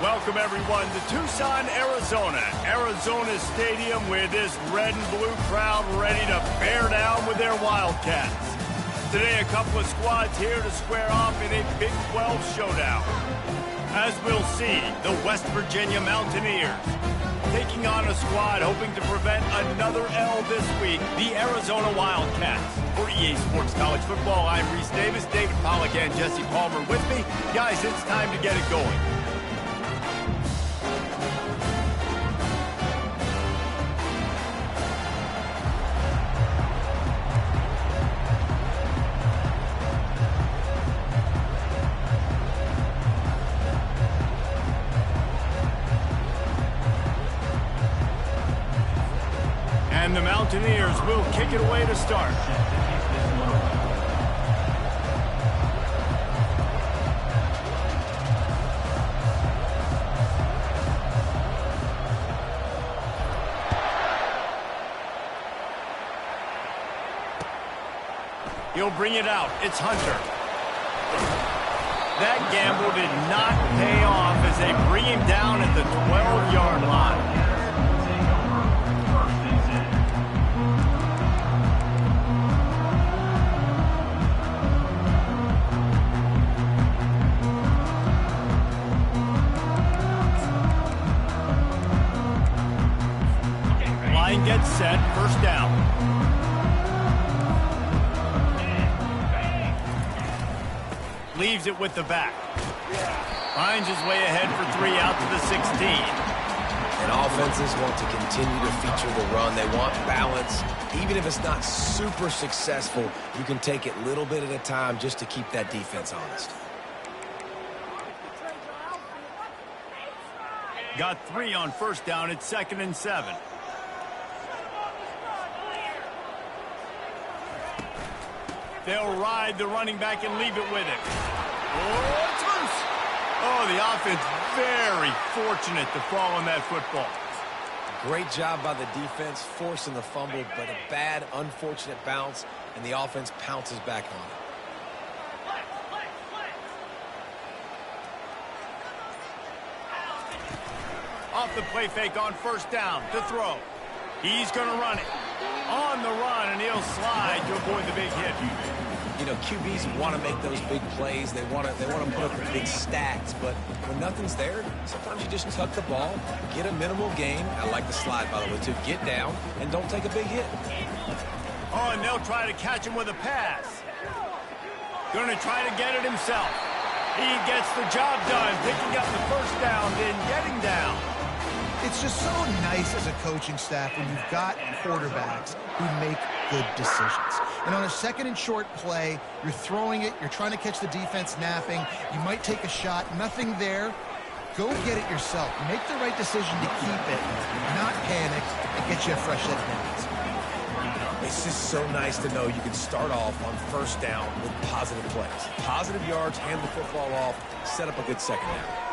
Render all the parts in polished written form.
Welcome, everyone, to Tucson, Arizona. Arizona Stadium with this red and blue crowd ready to bear down with their Wildcats. Today, a couple of squads here to square off in a Big 12 showdown. As we'll see, the West Virginia Mountaineers taking on a squad hoping to prevent another L this week, the Arizona Wildcats. For EA Sports College Football, I'm Reese Davis, David Pollack, and Jesse Palmer with me. Guys, it's time to get it going. And the Mountaineers will kick it away to start. He'll bring it out. It's Hunter. That gamble did not pay off as they bring him down at the 12-yard line. Line gets set, first down. Leaves it with the back. Finds his way ahead for 3 out to the 16. And offenses want to continue to feature the run. They want balance. Even if it's not super successful, you can take it little bit at a time just to keep that defense honest. Got 3 on first down. It's 2nd and 7. They'll ride the running back and leave it with him. Oh, it's loose. Oh, the offense very fortunate to fall on that football. Great job by the defense forcing the fumble, but a bad, unfortunate bounce, and the offense pounces back on it. Off the play fake on first down to throw. He's going to run it. On the run, and he'll slide to avoid the big hit. You know, QBs want to make those big plays. They want to put up the big stats, but when nothing's there, sometimes you just tuck the ball, get a minimal gain. I like the slide, by the way, to get down and don't take a big hit. Oh, and they'll try to catch him with a pass. Going to try to get it himself. He gets the job done, picking up the first down, then getting down. It's just so nice as a coaching staff when you've got quarterbacks who make good decisions. And on a 2nd and short play, you're throwing it, you're trying to catch the defense napping, you might take a shot, nothing there. Go get it yourself. Make the right decision to keep it, not panic, and get you a fresh set of downs. It's just so nice to know you can start off on first down with positive plays. Positive yards, hand the football off, set up a good second down.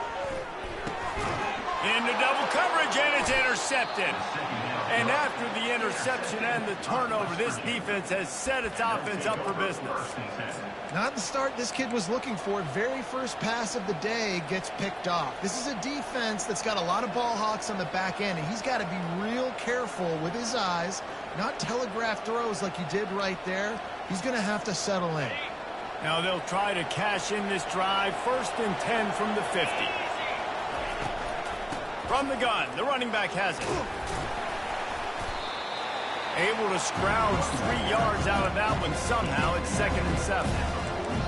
Into double coverage, and it's intercepted. And after the interception and the turnover, this defense has set its offense up for business. Not the start this kid was looking for. Very first pass of the day gets picked off. This is a defense that's got a lot of ball hawks on the back end, and he's got to be real careful with his eyes, not telegraph throws like he did right there. He's going to have to settle in. Now they'll try to cash in this drive. 1st and 10 from the 50. From the gun, the running back has it. Able to scrounge 3 yards out of that one somehow. It's 2nd and 7.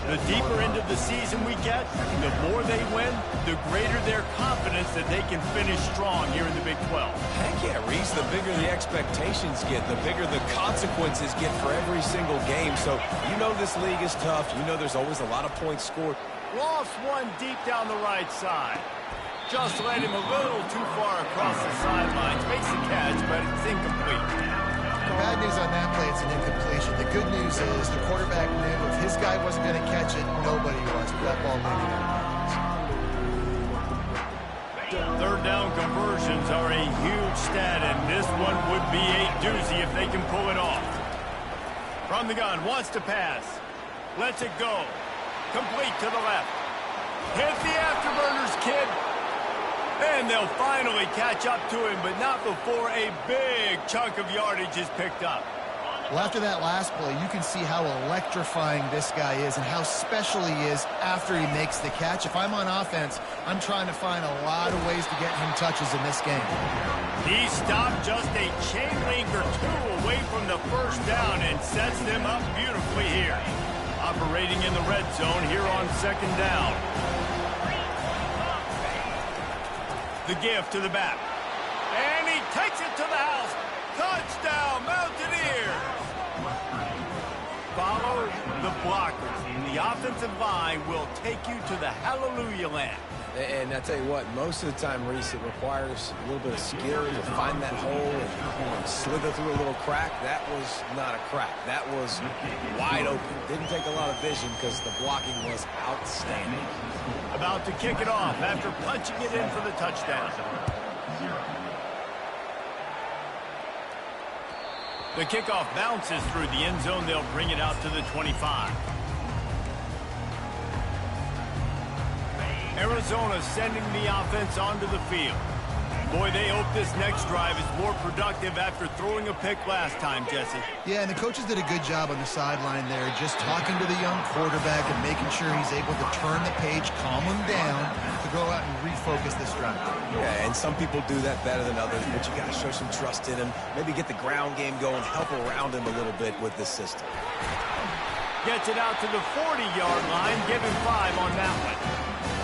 The deeper into the season we get, the more they win, the greater their confidence that they can finish strong here in the Big 12. Heck yeah, Reese, the bigger the expectations get, the bigger the consequences get for every single game. So you know this league is tough. You know there's always a lot of points scored. Lost one deep down the right side. Just led him a little too far across the sidelines. Makes the catch, but it's incomplete. The bad news on that play, it's an incompletion. The good news is the quarterback knew if his guy wasn't going to catch it, nobody was. But that ball landed out of bounds. 3rd down conversions are a huge stat, and this one would be a doozy if they can pull it off. From the gun, wants to pass. Lets it go. Complete to the left. Hit the afterburners, kid. And they'll finally catch up to him, but not before a big chunk of yardage is picked up. Well, after that last play, you can see how electrifying this guy is and how special he is after he makes the catch. If I'm on offense, I'm trying to find a lot of ways to get him touches in this game. He stopped just a chain link or two away from the first down and sets them up beautifully here. Operating in the red zone here on second down. The give to the back. And he takes it to the house. Touchdown, Mountaineers! Follow the blockers. The offensive line will take you to the hallelujah land. And I tell you what, most of the time, Reese, it requires a little bit of skill to find that hole and slither through a little crack. That was not a crack. That was wide open. Didn't take a lot of vision because the blocking was outstanding. About to kick it off after punching it in for the touchdown. The kickoff bounces through the end zone. They'll bring it out to the 25. Arizona sending the offense onto the field. Boy, they hope this next drive is more productive after throwing a pick last time, Jesse. Yeah, and the coaches did a good job on the sideline there, just talking to the young quarterback and making sure he's able to turn the page, calm him down, to go out and refocus this drive. Yeah, and some people do that better than others, but you got to show some trust in him. Maybe get the ground game going, help around him a little bit with this system. Gets it out to the 40-yard line, give him 5 on that one.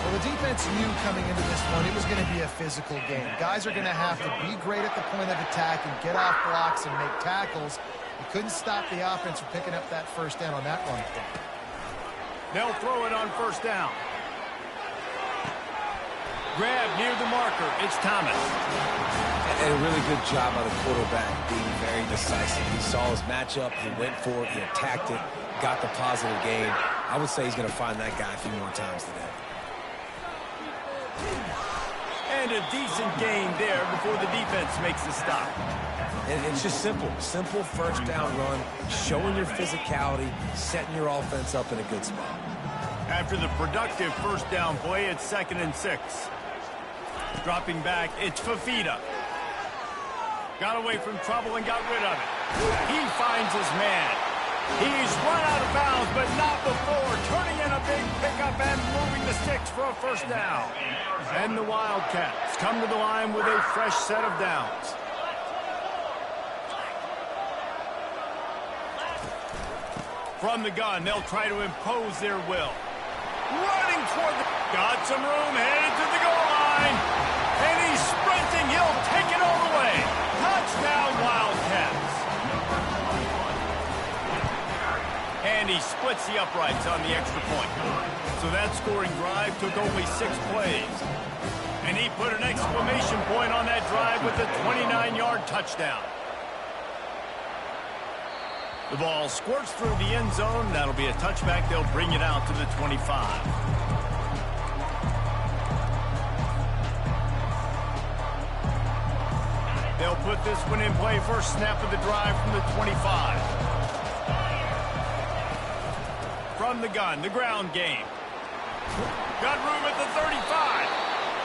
Well, the defense knew coming into this one it was going to be a physical game. Guys are going to have to be great at the point of attack and get off blocks and make tackles. You couldn't stop the offense from picking up that first down on that run play. They'll throw it on first down. Grab near the marker. It's Thomas. And a really good job by the quarterback being very decisive. He saw his matchup. He went for it. He attacked it. Got the positive gain. I would say he's going to find that guy a few more times today. And a decent gain there before the defense makes the stop. And it's just simple. Simple first down run, showing your physicality, setting your offense up in a good spot. After the productive first down play, it's 2nd and 6. Dropping back, it's Fafita. Got away from trouble and got rid of it. He finds his man. He's run out of bounds, but not before turning in a big pickup and moving the sticks for a first down. And the Wildcats come to the line with a fresh set of downs. From the gun, they'll try to impose their will. Running toward the... Got some room, headed to the goal line. And he's sprinting. He'll take it all the way. Touchdown, Wildcats. And he splits the uprights on the extra point. So that scoring drive took only 6 plays. And he put an exclamation point on that drive with a 29-yard touchdown. The ball squirts through the end zone. That'll be a touchback. They'll bring it out to the 25. They'll put this one in play. First snap of the drive from the 25. From the gun, the ground game. Got room at the 35.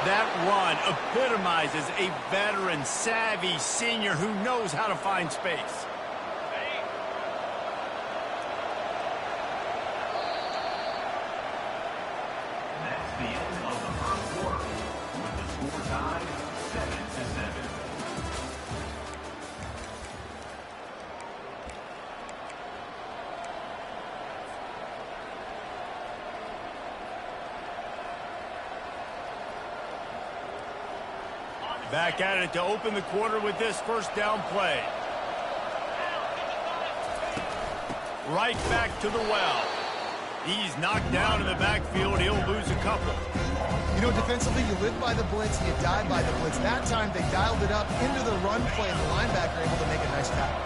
That run epitomizes a veteran, savvy senior who knows how to find space. That's the end of the first quarter. With the score tied 7-7. Back at it to open the quarter with this first down play. Right back to the well. He's knocked down in the backfield. He'll lose a couple. You know, defensively, you live by the blitz and you die by the blitz. That time, they dialed it up into the run play, and the linebacker able to make a nice tackle.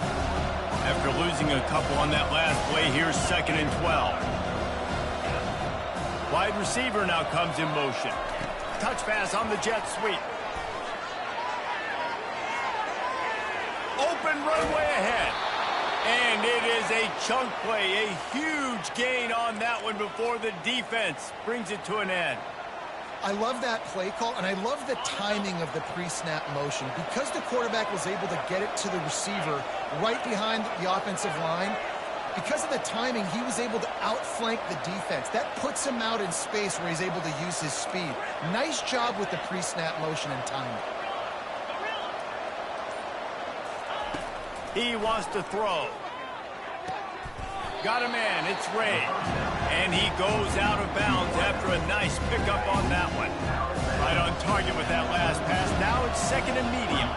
After losing a couple on that last play, here's 2nd and 12. Wide receiver now comes in motion. Touch pass on the jet sweep. Open runway ahead. And it is a chunk play, a huge gain on that one before the defense brings it to an end. I love that play call, and I love the timing of the pre-snap motion. Because the quarterback was able to get it to the receiver right behind the offensive line, because of the timing, he was able to outflank the defense. That puts him out in space where he's able to use his speed. Nice job with the pre-snap motion and timing. He wants to throw. Got a man, it's Ray. And he goes out of bounds after a nice pickup on that one. Right on target with that last pass. Now it's second and medium.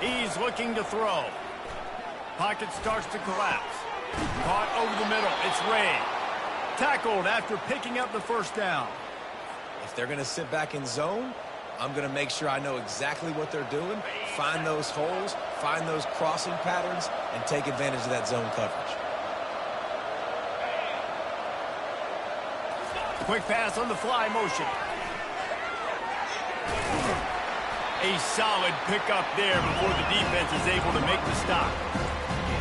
He's looking to throw. Pocket starts to collapse. Caught over the middle. It's Ray. Tackled after picking up the first down. If they're going to sit back in zone, I'm going to make sure I know exactly what they're doing, find those holes, find those crossing patterns, and take advantage of that zone coverage. Quick pass on the fly motion. A solid pickup there before the defense is able to make the stop.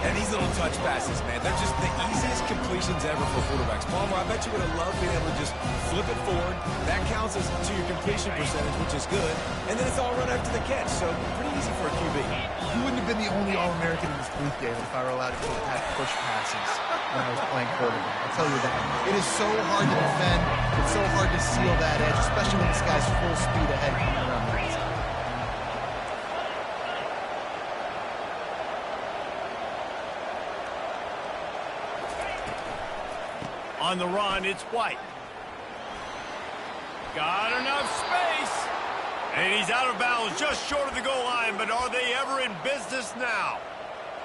And these little touch passes, man, they're just the easiest completions ever for quarterbacks. Palmer, I bet you would have loved being able to just flip it forward. That counts as to your completion percentage, which is good. And then it's all run after the catch, so pretty easy for a QB. You wouldn't have been the only All-American in this booth game if I were allowed to have push passes when I was playing quarterback. I'll tell you that. It is so hard to defend. It's so hard to seal that edge, especially when this guy's full speed ahead coming around the inside. On the run, it's White. Got enough space. And he's out of bounds just short of the goal line, but are they ever in business now?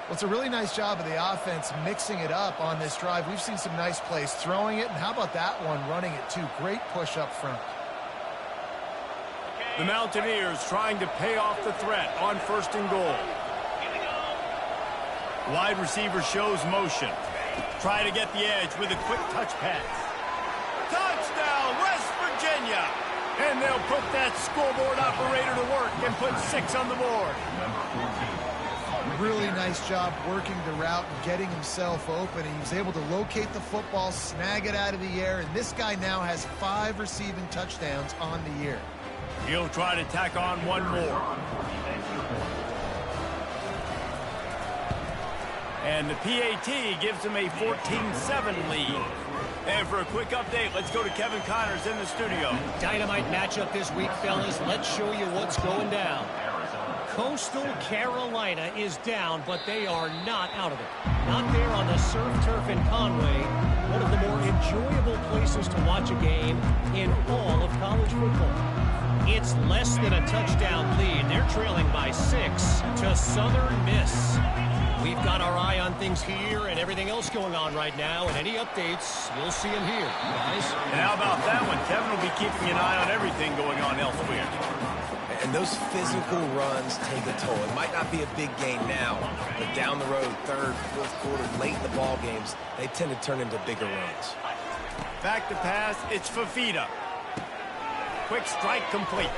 Well, it's a really nice job of the offense mixing it up on this drive. We've seen some nice plays throwing it, and how about that one running it too? Great push up front. The Mountaineers trying to pay off the threat on first and goal. Wide receiver shows motion. Try to get the edge with a quick touch pass. Touchdown, West Virginia! And they'll put that scoreboard operator to work and put 6 on the board. Really nice job working the route and getting himself open. He was able to locate the football, snag it out of the air, and this guy now has 5 receiving touchdowns on the year. He'll try to tack on one more. And the PAT gives him a 14-7 lead. And for a quick update, let's go to Kevin Connors in the studio. Dynamite matchup this week, fellas. Let's show you what's going down. Coastal Carolina is down, but they are not out of it. Not there on the surf turf in Conway, one of the more enjoyable places to watch a game in all of college football. It's less than a touchdown lead. They're trailing by 6 to Southern Miss. We've got our eye on things here and everything else going on right now, and any updates, you'll see them here, guys. And how about that one? Kevin will be keeping an eye on everything going on elsewhere. And those physical runs take a toll. It might not be a big gain now, but down the road, third, fourth quarter, late in the ball games, they tend to turn into bigger runs. Back to pass, it's Fafita. Quick strike complete.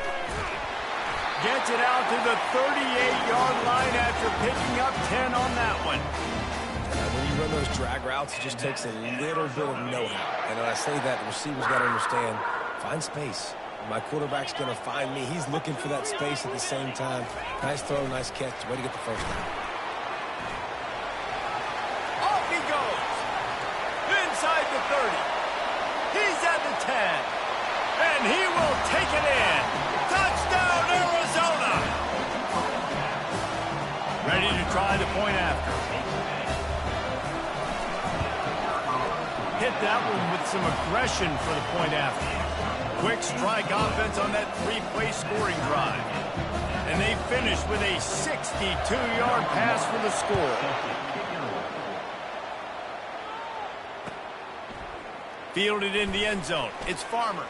Gets it out to the 38-yard line after picking up 10 on that one. When you run those drag routes, it just takes a little bit of know-how. And when I say that, the receiver's got to understand, find space. My quarterback's going to find me. He's looking for that space at the same time. Nice throw, nice catch. Way to get the first down. Off he goes. Inside the 30. He's at the 10. And he will take it in. Touchdown, Arizona! Ready to try the point after. Hit that one with some aggression for the point after. Quick strike offense on that 3-play scoring drive. And they finished with a 62-yard pass for the score. Fielded in the end zone. It's Farmer.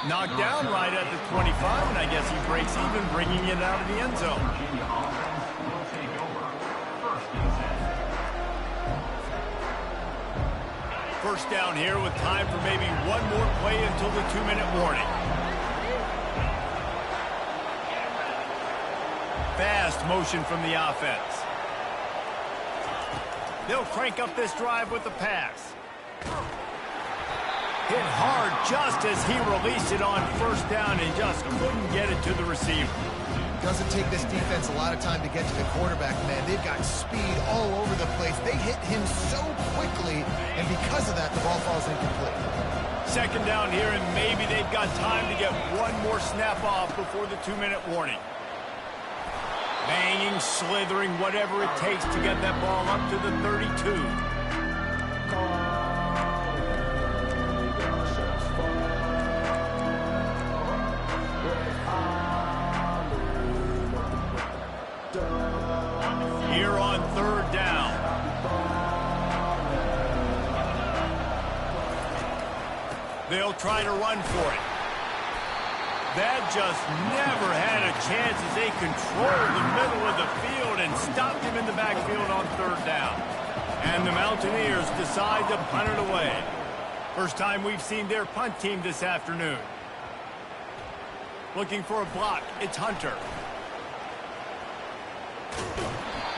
Knocked down right at the 25, and I guess he breaks even, bringing it out of the end zone. First down here with time for maybe one more play until the 2-minute warning. Fast motion from the offense. They'll crank up this drive with the pass. Hit hard just as he released it on first down and just couldn't get it to the receiver. Doesn't take this defense a lot of time to get to the quarterback, man. They've got speed all over the place. They hit him so quickly, and because of that, the ball falls incomplete. Second down here, and maybe they've got time to get one more snap off before the 2-minute warning. Banging, slithering, whatever it takes to get that ball up to the 32. Here on third down. They'll try to run for it. That just never had a chance as they controlled the middle of the field and stopped him in the backfield on third down. And the Mountaineers decide to punt it away. First time we've seen their punt team this afternoon. Looking for a block, it's Hunter.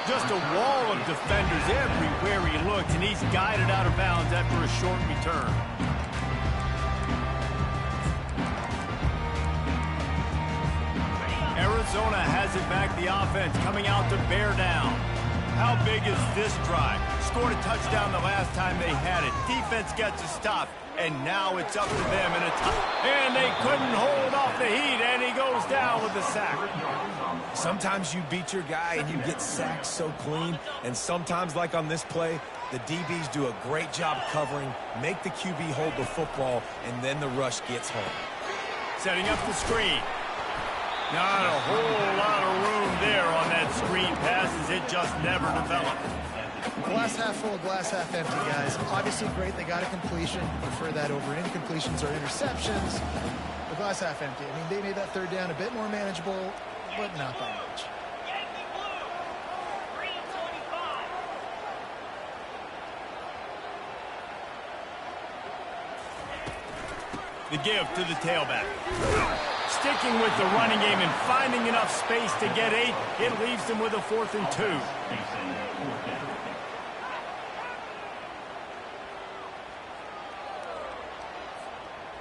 Just a wall of defenders everywhere he looks, and he's guided out of bounds after a short return. Arizona has it back, the offense coming out to bear down. How big is this drive? Scored a touchdown the last time they had it. Defense gets a stop, and now it's up to them in a tie. And they couldn't hold off the heat, and he goes down with the sack. Sometimes you beat your guy and you get sacked so clean, and sometimes, like on this play, the DBs do a great job covering, make the QB hold the football, and then the rush gets home. Setting up the screen. Not a whole lot of room there on that screen pass as it just never developed. Glass half full, glass half empty, guys. Obviously great, they got a completion. Prefer that over incompletions or interceptions. The glass half empty. I mean, they made that third down a bit more manageable, but not by much. The give to the tailback. Sticking with the running game and finding enough space to get 8, it leaves them with a 4th and 2.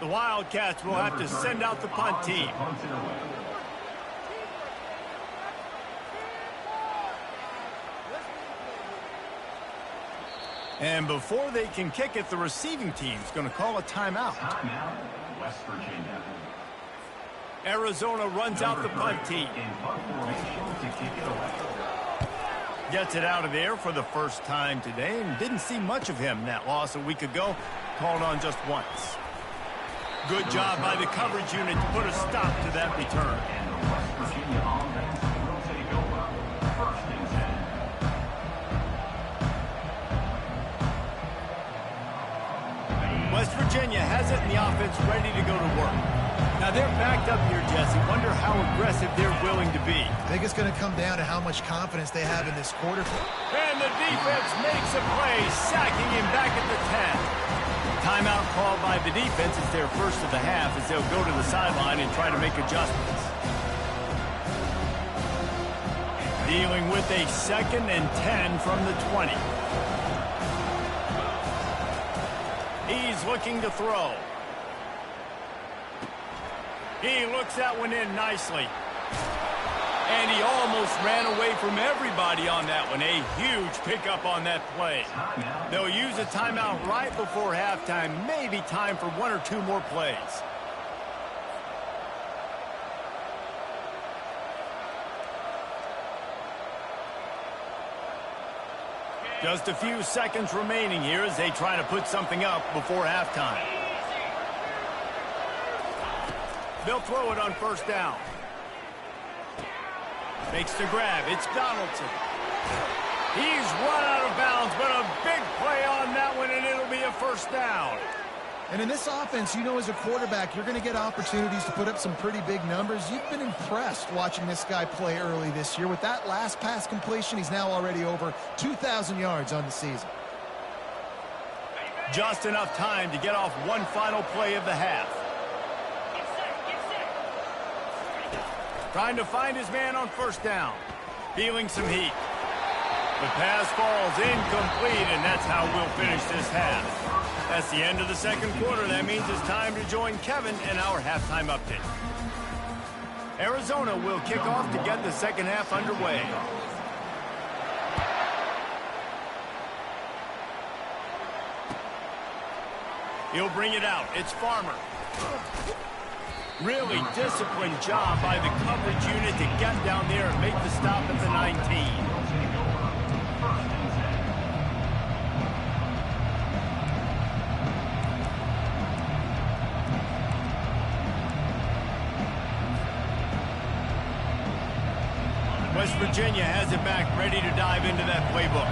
The Wildcats will have to send out the punt team. And before they can kick it, the receiving team's going to call a timeout. West Virginia. Arizona runs out the punt team. Gets it out of there for the first time today, and didn't see much of him. That loss a week ago, called on just once. Good job by the coverage unit to put a stop to that return. And the West Virginia offense will take over. 1st and 10. West Virginia has it, and the offense ready to go to work. Now they're backed up here, Jesse. Wonder how aggressive they're willing to be. I think it's going to come down to how much confidence they have in this quarter. And the defense makes a play, sacking him back at the 10. Timeout called by the defense is their first of the half as they'll go to the sideline and try to make adjustments. Dealing with a 2nd and 10 from the 20. He's looking to throw. He looks that one in nicely. And he almost ran away from everybody on that one. A huge pickup on that play. They'll use a timeout right before halftime. Maybe time for 1 or 2 more plays. Just a few seconds remaining here as they try to put something up before halftime. They'll throw it on first down. Makes the grab. It's Donaldson. He's run out of bounds, but a big play on that one, and it'll be a first down. And in this offense, you know, as a quarterback, you're going to get opportunities to put up some pretty big numbers. You've been impressed watching this guy play early this year. With that last pass completion, he's now already over 2,000 yards on the season. Just enough time to get off one final play of the half. Trying to find his man on first down. Feeling some heat. The pass falls incomplete, and that's how we'll finish this half. That's the end of the second quarter. That means it's time to join Kevin in our halftime update. Arizona will kick off to get the second half underway. He'll bring it out. It's Farmer. Really disciplined job by the coverage unit to get down there and make the stop at the 19. West Virginia has it back, ready to dive into that playbook.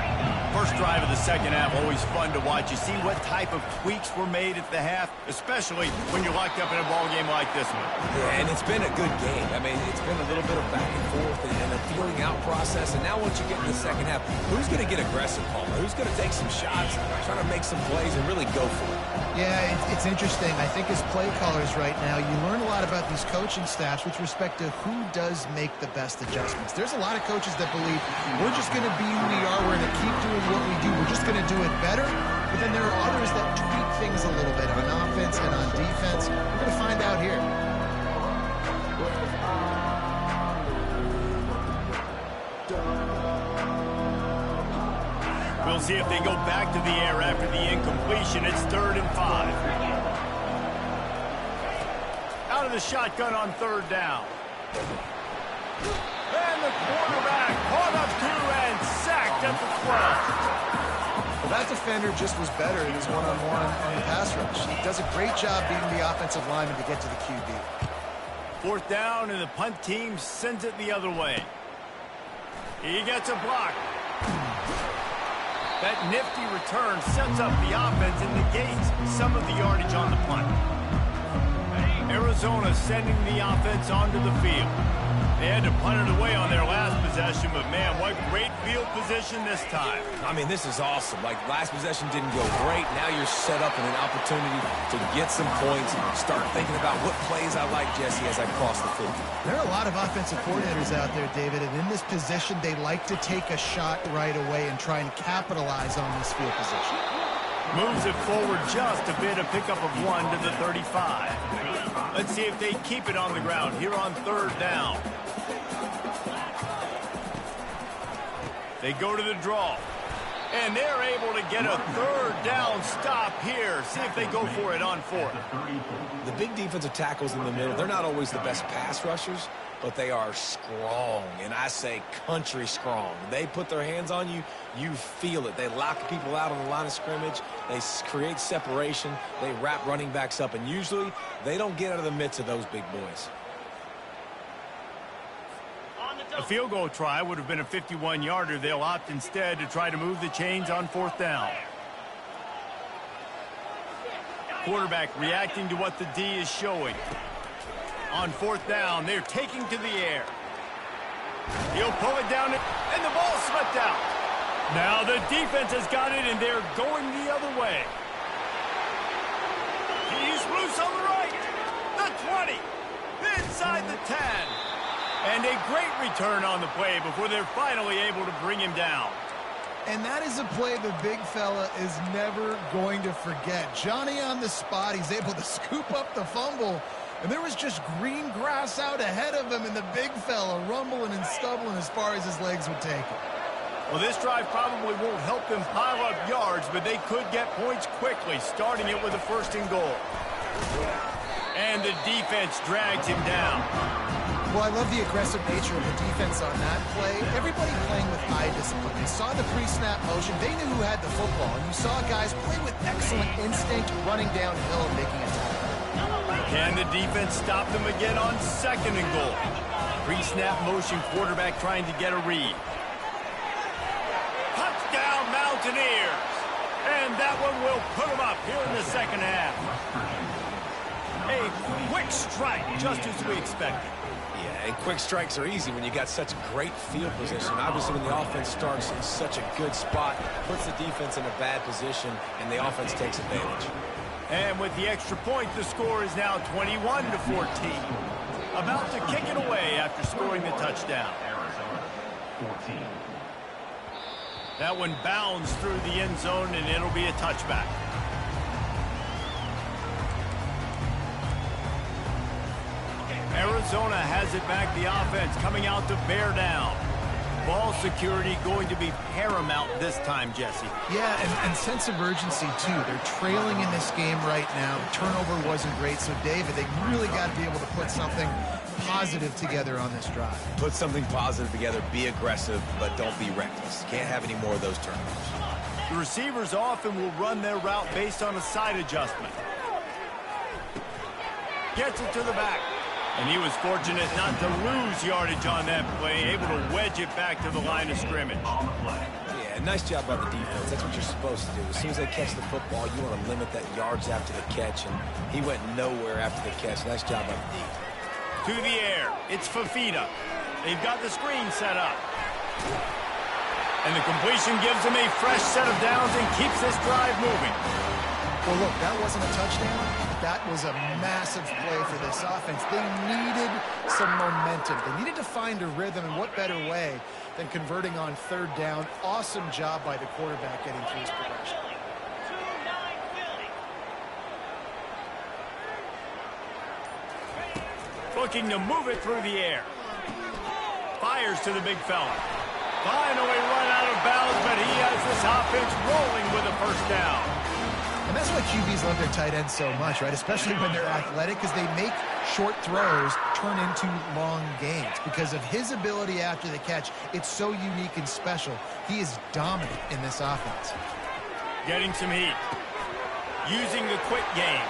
First drive of the second half, always fun to watch. You see what type of tweaks were made at the half, especially when you're locked up in a ball game like this one. Yeah, and it's been a good game. I mean, it's been a little bit of back and forth and a feeling out process. And now once you get in the second half, who's going to get aggressive, Palmer? Who's going to take some shots, trying to make some plays and really go for it? Yeah, it's interesting. I think as play callers right now, you learn a lot about these coaching staffs with respect to who does make the best adjustments. There's a lot of coaches that believe we're just going to be who we are. We're going to keep doing what we do. We're just going to do it better. But then there are others that tweak things a little bit on offense and on defense. We're going to find out here. We'll see if they go back to the air after the incompletion. It's 3rd and 5. Out of the shotgun on 3rd down. And the quarterback caught up to and sacked at the 12. Well, that defender just was better in his one-on-one on the pass rush. He does a great job beating the offensive lineman to get to the QB. 4th down, and the punt team sends it the other way. He gets a block. That nifty return sets up the offense and negates some of the yardage on the punt. Arizona sending the offense onto the field. They had to punt it away on their last possession, but man, what great field position this time. I mean, this is awesome. Like, last possession didn't go great. Now you're set up in an opportunity to get some points, start thinking about what plays I like, Jesse, as I cross the field. There are a lot of offensive coordinators out there, David, and in this position, they like to take a shot right away and try and capitalize on this field position. Moves it forward just a bit, a pickup of 1 to the 35. Let's see if they keep it on the ground here on 3rd down. They go to the draw. And they're able to get a 3rd down stop here. See if they go for it on 4th. The big defensive tackles in the middle, they're not always the best pass rushers, but they are strong, and I say country strong. They put their hands on you, you feel it. They lock people out on the line of scrimmage. They create separation. They wrap running backs up, and usually they don't get out of the midst of those big boys. A field goal try would have been a 51-yarder. They'll opt instead to try to move the chains on 4th down. Quarterback reacting to what the D is showing. On 4th down, they're taking to the air. He'll pull it down, and the ball slipped out. Now the defense has got it, and they're going the other way. He's loose on the right. The 20. Inside the 10. And a great return on the play before they're finally able to bring him down. And that is a play the big fella is never going to forget. Johnny on the spot. He's able to scoop up the fumble. And there was just green grass out ahead of him, and the big fella rumbling and stumbling as far as his legs would take him. Well, this drive probably won't help them pile up yards, but they could get points quickly, starting it with a 1st and goal. And the defense drags him down. Well, I love the aggressive nature of the defense on that play. Everybody playing with eye discipline. They saw the pre-snap motion. They knew who had the football. And you saw guys play with excellent instinct, running downhill and making a tackle. Can the defense stop them again on 2nd and goal? Pre-snap motion, quarterback trying to get a read. Touchdown, Mountaineers! And that one will put them up here in the second half. A quick strike, just as we expected. Yeah, and quick strikes are easy when you got such great field position. Obviously, when the offense starts in such a good spot, puts the defense in a bad position, and the offense takes advantage. And with the extra point, the score is now 21 to 14. About to kick it away after scoring the touchdown. Arizona 14. That one bounds through the end zone, and it'll be a touchback. Arizona has it back. The offense coming out to bear down. Ball security going to be paramount this time, Jesse. Yeah, and sense of urgency, too. They're trailing in this game right now. The turnover wasn't great. So, David, they really got to be able to put something positive together on this drive. Put something positive together. Be aggressive, but don't be reckless. Can't have any more of those turnovers. The receivers often will run their route based on a side adjustment. Gets it to the back. And he was fortunate not to lose yardage on that play, able to wedge it back to the line of scrimmage. Yeah, nice job by the defense. That's what you're supposed to do. As soon as they catch the football, you want to limit that yards after the catch, and he went nowhere after the catch. Nice job by the defense. To the air, it's Fafita. They've got the screen set up. And the completion gives them a fresh set of downs and keeps this drive moving. Well, look, that wasn't a touchdown. That was a massive play for this offense. They needed some momentum. They needed to find a rhythm, and what better way than converting on third down. Awesome job by the quarterback getting through his progression. Looking to move it through the air. Fires to the big fella. Finally run out of bounds, but he has this offense rolling with a first down. And that's why QBs love their tight ends so much, right? Especially when they're athletic, because they make short throws turn into long gains. Because of his ability after the catch, it's so unique and special. He is dominant in this offense. Getting some heat. Using the quick game.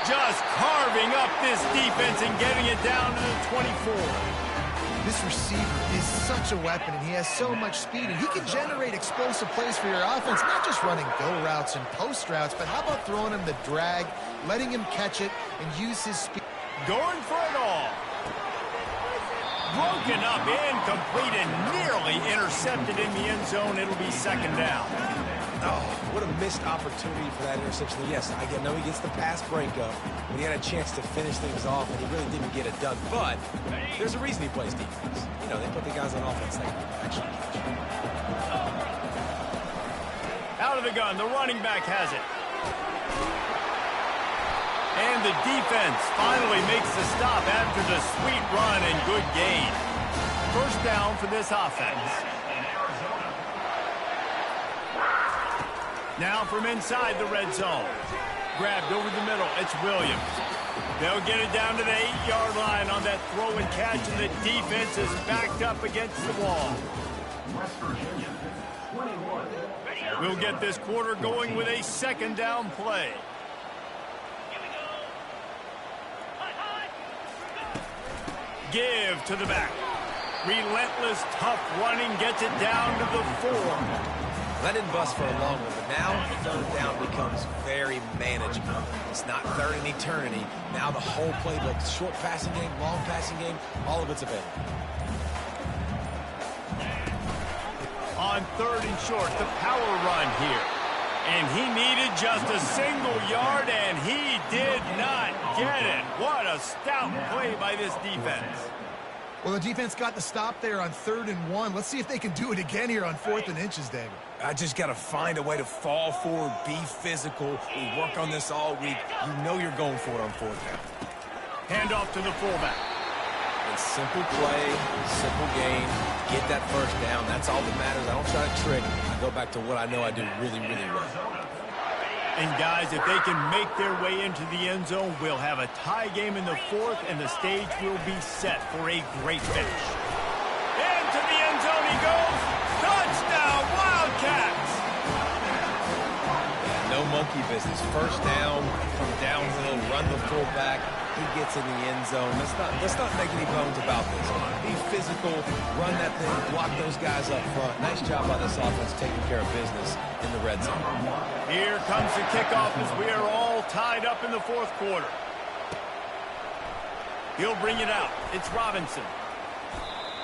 Just carving up this defense and getting it down to the 24. This receiver is such a weapon, and he has so much speed, and he can generate explosive plays for your offense, not just running go routes and post routes, but how about throwing him the drag, letting him catch it, and use his speed. Going for it all. Broken up, incomplete, and nearly intercepted in the end zone. It'll be second down. Oh, what a missed opportunity for that interception. Yes, I know he gets the pass breakup, but he had a chance to finish things off, and he really didn't get it done. But there's a reason he plays defense. You know, they put the guys on offense that can actually catch. Out of the gun, the running back has it. And the defense finally makes the stop after the sweet run and good gain. First down for this offense. Now from inside the red zone. Grabbed over the middle. It's Williams. They'll get it down to the 8-yard line on that throw and catch, and the defense is backed up against the wall. We'll get this quarter going with a second down play. Give to the back. Relentless, tough running gets it down to the 4. That didn't bust for a long one, but now third down becomes very manageable. It's not third and eternity. Now the whole playbook, short passing game, long passing game, all of it's available. On third and short, the power run here. And he needed just a single yard, and he did not get it. What a stout play by this defense. Well, the defense got the stop there on 3rd and 1. Let's see if they can do it again here on 4th and inches, David. I just got to find a way to fall forward, be physical. We work on this all week. You know you're going for it on 4th down. Hand off to the fullback. It's simple play, simple game. Get that first down. That's all that matters. I don't try to trick. I go back to what I know I do really, really well. And guys, if they can make their way into the end zone, we'll have a tie game in the 4th, and the stage will be set for a great finish. Into the end zone he goes. Touchdown, Wildcats! Yeah, no monkey business. First down, come downhill, run the fullback. He gets in the end zone. Let's not make any bones about this. Be physical, run that thing, block those guys up front. Nice job by this offense taking care of business in the red zone. Here comes the kickoff as we are all tied up in the 4th quarter. He'll bring it out. It's Robinson.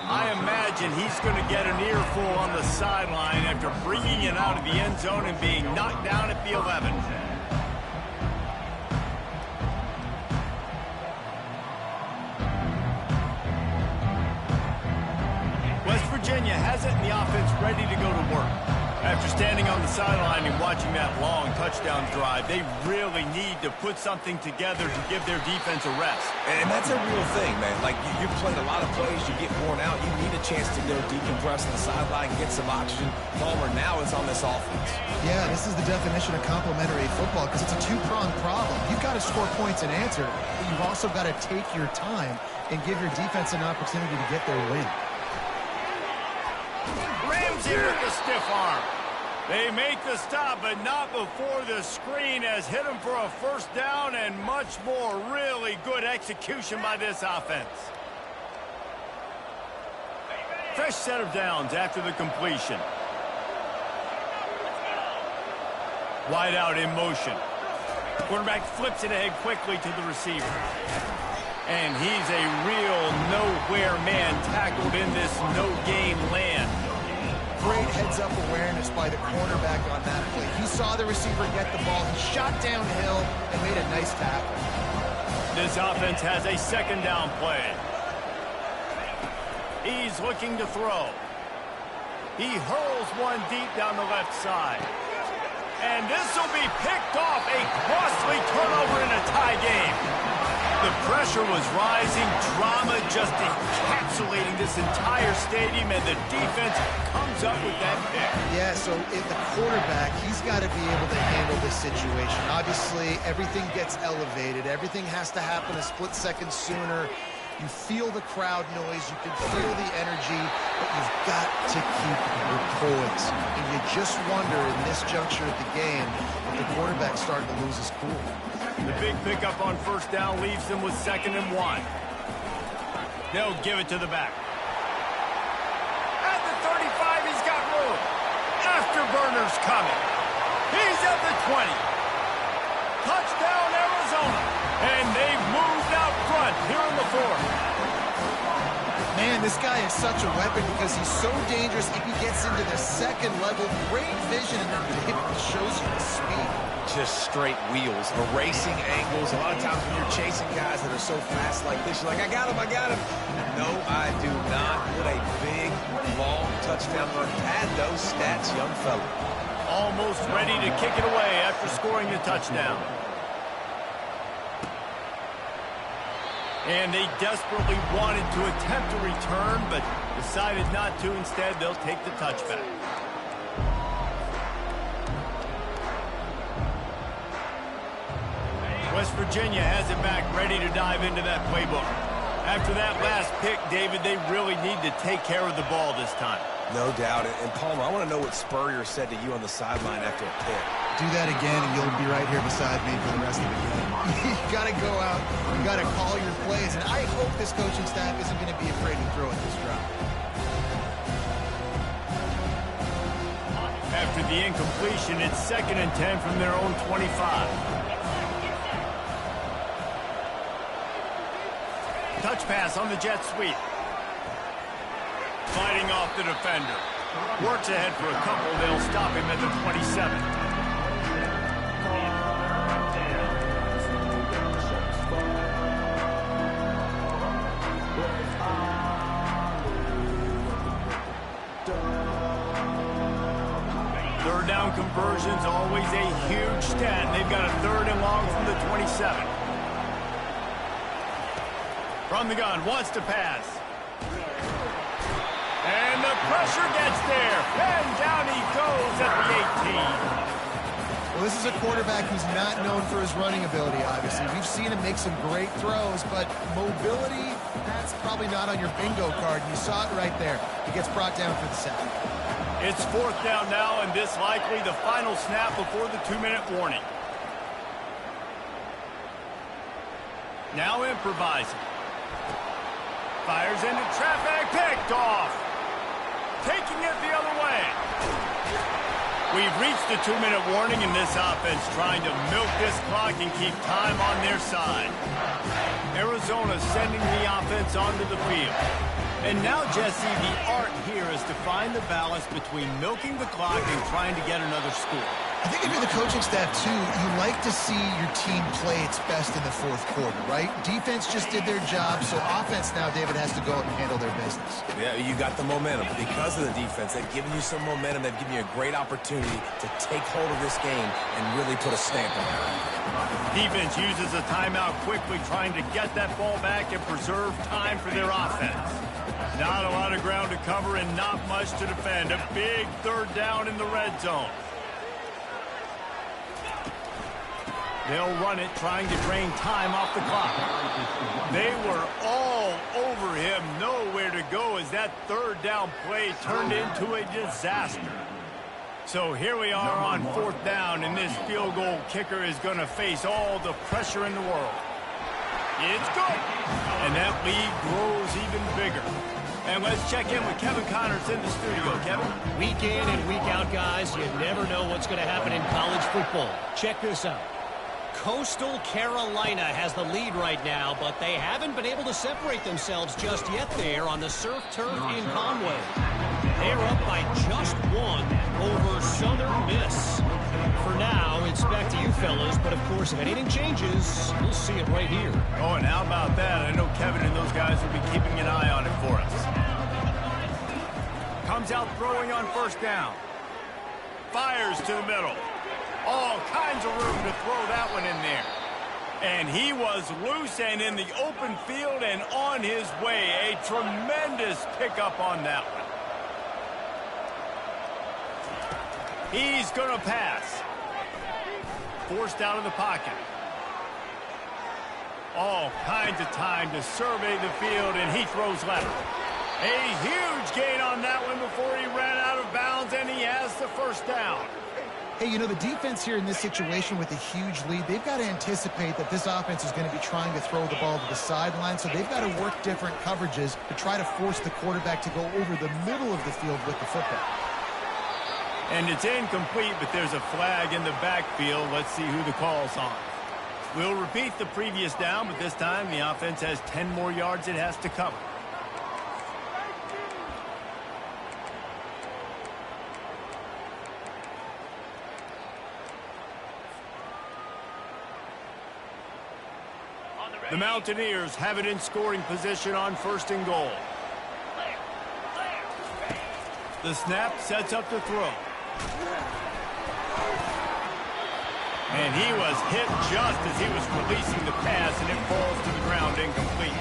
I imagine he's going to get an earful on the sideline after bringing it out of the end zone and being knocked down at the 11. West Virginia has setting the offense ready to go to work. After standing on the sideline and watching that long touchdown drive, they really need to put something together to give their defense a rest. And that's a real thing, man. Like, you've played a lot of plays, you get worn out, you need a chance to go decompress on the sideline, get some oxygen. Palmer, now it's on this offense. Yeah, this is the definition of complementary football because it's a two-pronged problem. You've got to score points and answer, but you've also got to take your time and give your defense an opportunity to get their win. Ramsey with the stiff arm. They make the stop, but not before the screen has hit him for a first down and much more. Really good execution by this offense. Fresh set of downs after the completion. Wide out in motion. Quarterback flips it ahead quickly to the receiver. And he's a real nowhere man tackled in this no-game land. Great heads-up awareness by the cornerback on that play. He saw the receiver get the ball. He shot downhill and made a nice tackle. This offense has a second down play. He's looking to throw. He hurls one deep down the left side. And this will be picked off. A costly turnover in a tie game. The pressure was rising, drama just encapsulating this entire stadium, and the defense comes up with that pick. Yeah, so the quarterback, he's got to be able to handle this situation. Obviously, everything gets elevated. Everything has to happen a split second sooner. You feel the crowd noise. You can feel the energy, but you've got to keep your poise. And you just wonder in this juncture of the game if the quarterback's starting to lose his cool. The big pickup on first down leaves them with 2nd and 1. They'll give it to the back. At the 35, he's got room. Afterburner's coming. He's at the 20. Touchdown, Arizona. And they've moved out front here in the 4th. Man, this guy is such a weapon because he's so dangerous if he gets into the second level. Great vision, and then it shows you the speed. Just straight wheels, erasing angles. A lot of times when you're chasing guys that are so fast like this, you're like, I got him, I got him. No, I do not. What a big, long touchdown run. Had those stats, young fella. Almost ready to kick it away after scoring the touchdown. And they desperately wanted to attempt a return, but decided not to. Instead, they'll take the touchback. West Virginia has it back, ready to dive into that playbook. After that last pick, David, they really need to take care of the ball this time. No doubt. And Palmer, I want to know what Spurrier said to you on the sideline after a pick. Do that again, and you'll be right here beside me for the rest of the game. You got to go out. You got to call your plays. And I hope this coaching staff isn't going to be afraid to throw at this drive. After the incompletion, it's 2nd and 10 from their own 25. Touch pass on the jet sweep. Fighting off the defender. Works ahead for a couple. They'll stop him at the 27. Third down conversions, always a huge stat. They've got a 3rd and long from the 27. From the gun, wants to pass. And the pressure gets there. And down he goes at the 18. Well, this is a quarterback who's not known for his running ability, obviously. We've seen him make some great throws, but mobility, that's probably not on your bingo card. You saw it right there. He gets brought down for the sack. It's 4th down now, and this likely the final snap before the 2-minute warning. Now improvising. Fires into traffic, picked off. Taking it the other way. We've reached the 2-minute warning in this offense, trying to milk this clock and keep time on their side. Arizona sending the offense onto the field. And now, Jesse, the art here is to find the balance between milking the clock and trying to get another score. I think if you're the coaching staff, too, you like to see your team play its best in the fourth quarter, right? Defense just did their job, so offense now, David, has to go out and handle their business. Yeah, you got the momentum. Because of the defense, they've given you some momentum. They've given you a great opportunity to take hold of this game and really put a stamp on it. Defense uses a timeout quickly, trying to get that ball back and preserve time for their offense. Not a lot of ground to cover and not much to defend. A big third down in the red zone. They'll run it, trying to drain time off the clock. They were all over him. Nowhere to go as that third down play turned into a disaster. So here we are on fourth down, and this field goal kicker is going to face all the pressure in the world. It's good. And that lead grows even bigger. And let's check in with Kevin Connors in the studio. Kevin? Week in and week out, guys, you never know what's going to happen in college football. Check this out. Coastal Carolina has the lead right now, but they haven't been able to separate themselves just yet there on the surf turf in Conway. They're up by just one over Southern Miss. For now, it's back to you fellas, but of course, if anything changes, we'll see it right here. Oh, and how about that? I know Kevin and those guys will be keeping an eye on it for us. Comes out throwing on first down. Fires to the middle. All kinds of room to throw that one in there. And he was loose and in the open field and on his way. A tremendous pickup on that one. He's going to pass. Forced out of the pocket. All kinds of time to survey the field, and he throws left. A huge gain on that one before he ran out of bounds, and he has the first down. Hey, you know, the defense here in this situation with a huge lead, they've got to anticipate that this offense is going to be trying to throw the ball to the sideline, so they've got to work different coverages to try to force the quarterback to go over the middle of the field with the football. And it's incomplete, but there's a flag in the backfield. Let's see who the call's on. We'll repeat the previous down, but this time the offense has 10 more yards it has to cover. The Mountaineers have it in scoring position on first and goal. The snap sets up the throw. And he was hit just as he was releasing the pass, and it falls to the ground incomplete.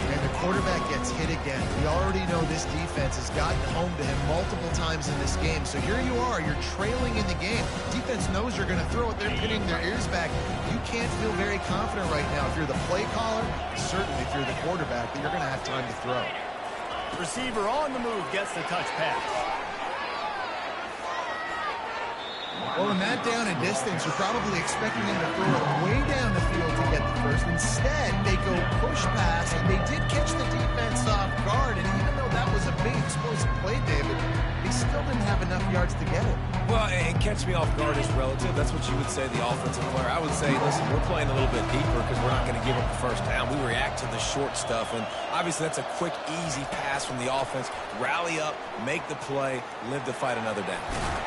And the quarterback gets hit again. We already know this defense has gotten home to him multiple times in this game. So here you are, you're trailing in the game. Defense knows you're going to throw it. They're pinning their ears back. You can't feel very confident right now. If you're the play caller, certainly if you're the quarterback, that you're going to have time to throw. Receiver on the move gets the touch pass. Well, in that down and distance, you're probably expecting them to throw it way down the field to get the first. Instead, they go push pass, and they did catch the defense off guard. And even though that was a big explosive play, David, they still didn't have enough yards to get it. Well, and catch me off guard is relative. That's what you would say, the offensive player. I would say, listen, we're playing a little bit deeper because we're not going to give up the first down. We react to the short stuff, and obviously that's a quick, easy pass from the offense. Rally up, make the play, live to fight another down.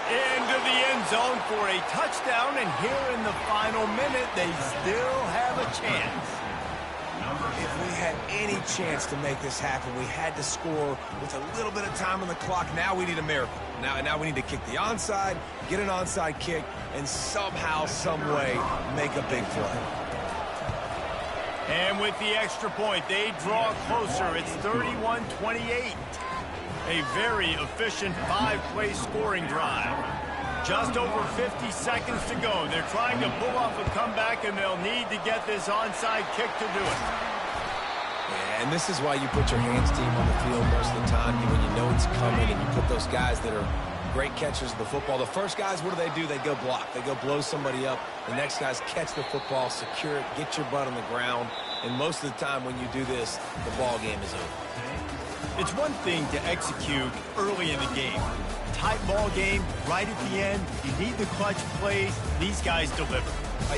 Into the end zone for a touchdown, and here in the final minute, they still have a chance. If we had any chance to make this happen, we had to score with a little bit of time on the clock. Now we need a miracle. Now we need to kick the onside, get an onside kick, and somehow, some way, make a big play. And with the extra point, they draw closer. It's 31-28. A very efficient five-play scoring drive. Just over 50 seconds to go. They're trying to pull off a comeback, and they'll need to get this onside kick to do it. Yeah, and this is why you put your hands team on the field most of the time when you know it's coming, and you put those guys that are great catchers of the football. The first guys, what do? They go block. They go blow somebody up. The next guys catch the football, secure it, get your butt on the ground. And most of the time when you do this, the ball game is over. It's one thing to execute early in the game. Tight ball game, right at the end. You need the clutch plays. These guys deliver.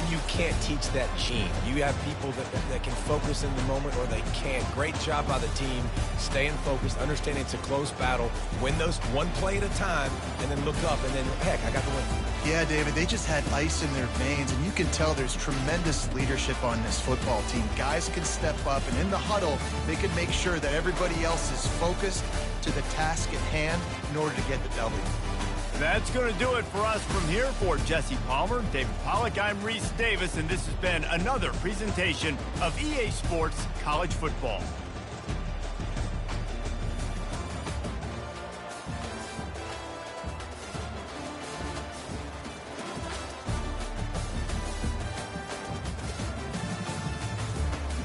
You can't teach that gene. You have people that can focus in the moment or they can't. Great job by the team, staying focused, understanding it's a close battle, win those one play at a time, and then look up, and then, heck, I got the win. Yeah, David, they just had ice in their veins, and you can tell there's tremendous leadership on this football team. Guys can step up, and in the huddle, they can make sure that everybody else is focused to the task at hand in order to get the W. That's going to do it for us from here. For Jesse Palmer, David Pollack, I'm Reese Davis, and this has been another presentation of EA Sports College Football.